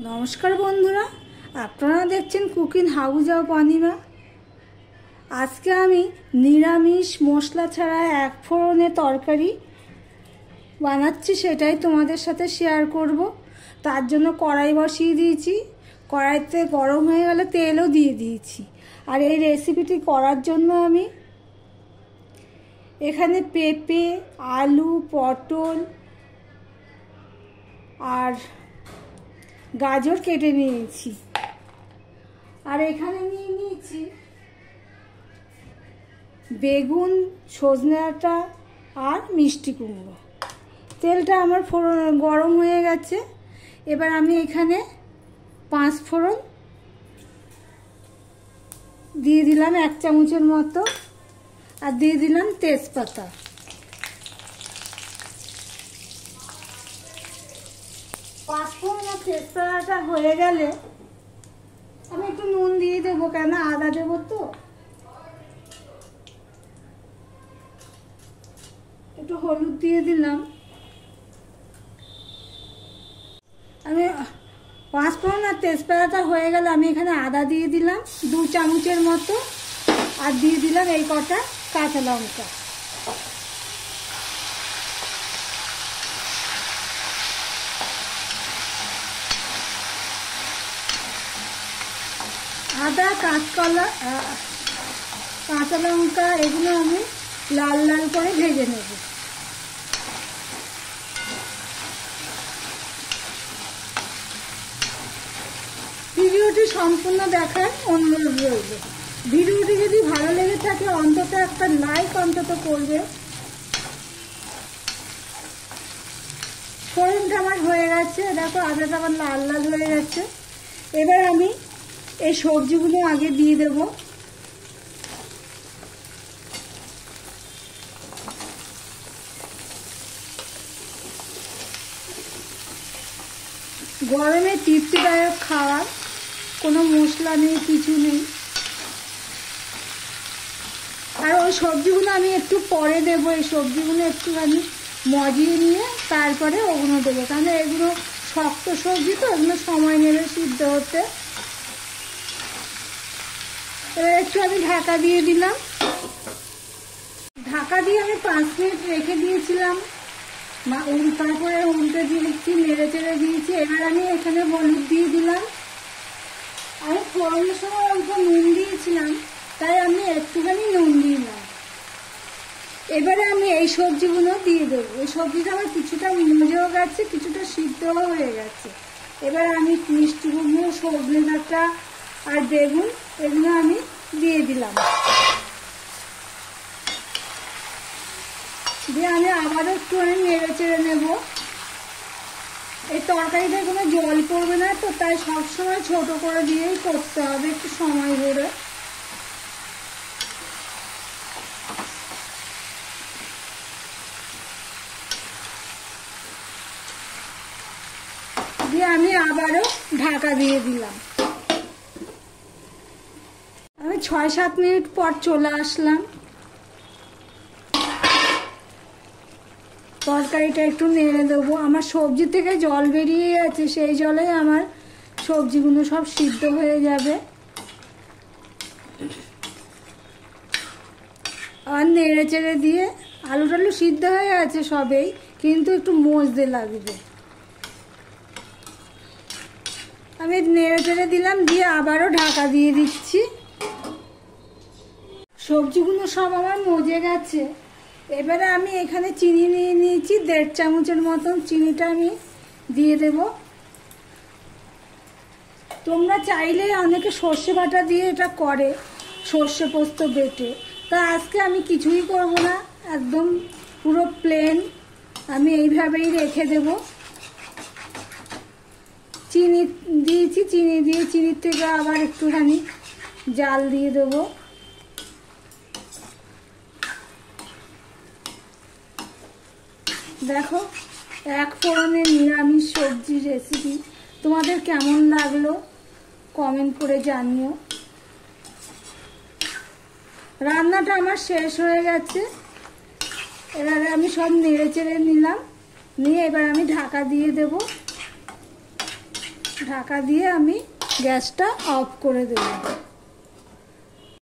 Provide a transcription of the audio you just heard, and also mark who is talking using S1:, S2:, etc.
S1: নমস্কার বন্ধুরা, আপনারা দেখছেন কুকিং হাউস অফ অনিমা। আজকে আমি নিরামিষ মশলা ছাড়া এক ফোড়নে তরকারি বানাচ্ছি, সেটাই তোমাদের সাথে শেয়ার করব। তার জন্য কড়াই বসিয়ে দিয়েছি, কড়াইতে গরম হয়ে গেলে তেলও দিয়ে দিয়েছি। আর এই রেসিপিটি করার জন্য আমি এখানে পেঁপে, আলু, পটল আর গাজর কেটে নিয়েছি। আর এখানে নিয়ে নিয়েছি বেগুন, সজনে ডাঁটা আর মিষ্টি কুমড়ো। তেলটা আমার গরম হয়ে গেছে। এবার আমি এখানে 5 ফোড়ন দিয়ে দিলাম 1 চামচের মতো, আর দিয়ে দিলাম তেজপাতা। পাঁচফোড়ন আর তেজপাতাটা হয়ে গেলে আমি একটু নুন দিয়ে দেবো, কেন আদা দেবো তো। একটু হলুদ দিয়ে দিলাম। আমি পাঁচফোড়ন আর তেজপাতাটা হয়ে গেলে আমি এখানে আদা দিয়ে দিলাম 2 চামচের মতো, আর দিয়ে দিলাম এই কটা কাঁচা লঙ্কা। আদা, কাঁচকলা, কাঁচা লঙ্কা এগুলো আমি লাল লাল করে ভেজে নেব। ভিডিওটি সম্পূর্ণ দেখার অনুরোধ রইল। ভিডিওটি যদি ভালো লেগে থাকে অন্তত একটা লাইক অন্তত করবে। ফোড়নটা আমার হয়ে গেছে, দেখো আদাটা আমার লাল লাল হয়ে গেছে। এবার আমি এই সবজিগুলো আগে দিয়ে দেব। গরমে তৃপ্তিদায়ক খাবার, কোনো মশলা নেই, কিছু নেই। আর ওই সবজিগুলো আমি একটু পরে দেবো। এই সবজিগুলো একটুখানি মজিয়ে নিয়ে তারপরে ওগুলো দেবো, কারণ এগুলো শক্ত সবজি তো, এগুলো সময় নেবে সিদ্ধ হতে। এবার একটু আমি ঢাকা দিয়ে দিলাম। ঢাকা দিয়ে আমি 5 মিনিট রেখে দিয়েছিলাম, তারপরে উল্টে দিয়েছি, নেড়ে চেড়ে দিয়েছি। এবার আমি এখানে হলুদ দিয়ে দিলাম। আমি ফোড়নের সময় অল্প নুন দিয়েছিলাম, তাই আমি একটুখানি নুন দিলাম। এবারে আমি এই সবজিগুলো দিয়ে দেবো। এই সবজিটা আমার কিছুটা মজেও গেছে, কিছুটা সিদ্ধও হয়ে গেছে। এবার আমি মিষ্টি কুমড়ো, সজনে ডাঁটা আর বেগুন এগুলো আমি দিয়ে দিলাম। দিয়ে আমি আবারও একটু নেড়ে চেড়ে নেব। এই তরকারিটা কোনো জল পড়বে না তো, তাই সবসময় ছোট করে দিয়েই করতে হবে, একটু সময় ধরে। দিয়ে আমি আবারও ঢাকা দিয়ে দিলাম। আমি 6-7 মিনিট পর চলে আসলাম। তরকারিটা একটু নেড়ে দেবো। আমার সবজি থেকে জল বেরিয়ে গেছে, সেই জলে আমার সবজিগুলো সব সিদ্ধ হয়ে যাবে। আর নেড়ে চেড়ে দিয়ে আলু টালু সিদ্ধ হয়ে গেছে সবেই, কিন্তু একটু মজতে লাগবে। আমি নেড়ে চেড়ে দিলাম, দিয়ে আবারও ঢাকা দিয়ে দিচ্ছি। সবজিগুলো সব আমার মজে গেছে। এবারে আমি এখানে চিনি নিয়ে নিয়েছি 1.5 চামচের মতন। চিনিটা আমি দিয়ে দেব। তোমরা চাইলে অনেকে সর্ষে বাটা দিয়ে এটা করে, সর্ষে পোস্ত বেটে। তা আজকে আমি কিছুই করব না, একদম পুরো প্লেন আমি এইভাবেই রেখে দেব। চিনি দিয়েছি, চিনি দিয়ে চিনির থেকে আবার একটুখানি জাল দিয়ে দেবো। দেখো, এক ফোড়নের নিরামিষ সবজি রেসিপি তোমাদের কেমন লাগলো কমেন্ট করে জানিও। রান্নাটা আমার শেষ হয়ে গেছে। এবারে আমি সব নেড়ে চেড়ে নিলাম, নিয়ে এবার আমি ঢাকা দিয়ে দেব। ঢাকা দিয়ে আমি গ্যাসটা অফ করে দেব।